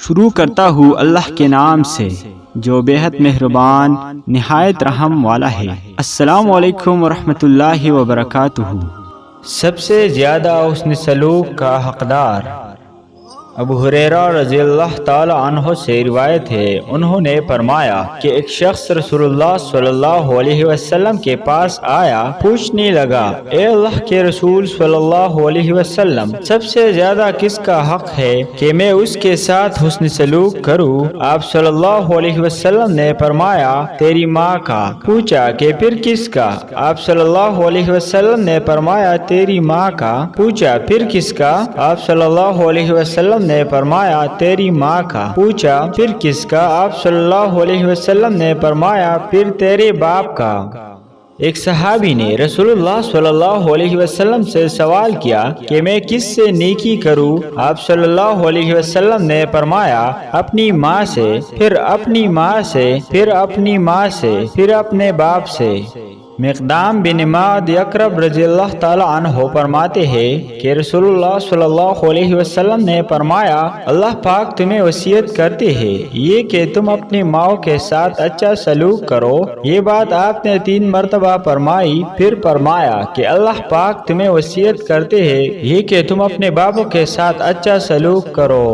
شروع کرتا ہوں اللہ کے نام سے جو بے حد مہربان نہایت رحم والا ہے۔ السلام علیکم ورحمۃ اللہ وبرکاتہ۔ سب سے زیادہ حسن سلوک کا حقدار ابو ہریرہ رضی اللہ تعالی عنہ سے روایت ہے، انہوں نے فرمایا کہ ایک شخص رسول اللہ صلی اللہ علیہ وسلم کے پاس آیا، پوچھنے لگا، اے اللہ کے رسول صلی اللہ علیہ وسلم، سب سے زیادہ کس کا حق ہے کہ میں اس کے ساتھ حسن سلوک کروں؟ آپ صلی اللہ علیہ وسلم نے فرمایا، تیری ماں کا۔ پوچھا کہ پھر کس کا؟ آپ صلی اللہ علیہ وسلم نے فرمایا، تیری ماں کا۔ پوچھا پھر کس کا؟ آپ صلی اللہ علیہ وسلم نے فرمایا، تیری ماں کا۔ پوچھا پھر کس کا؟ آپ صلی اللہ علیہ وسلم نے فرمایا، پھر تیرے باپ کا۔ ایک صحابی نے رسول اللہ صلی اللہ علیہ وسلم سے سوال کیا کہ میں کس سے نیکی کروں؟ آپ صلی اللہ علیہ وسلم نے فرمایا، اپنی ماں سے، پھر اپنی ماں سے، پھر اپنی ماں سے، پھر اپنے باپ سے۔ مقدام بن معد یکرب رضی اللہ تعالی عنہ فرماتے ہیں کہ رسول اللہ صلی اللہ علیہ وسلم نے فرمایا، اللہ پاک تمہیں وصیت کرتے ہیں یہ کہ تم اپنی ماؤں کے ساتھ اچھا سلوک کرو۔ یہ بات آپ نے 3 مرتبہ فرمائی، پھر فرمایا کہ اللہ پاک تمہیں وصیت کرتے ہیں یہ کہ تم اپنے باپوں کے ساتھ اچھا سلوک کرو۔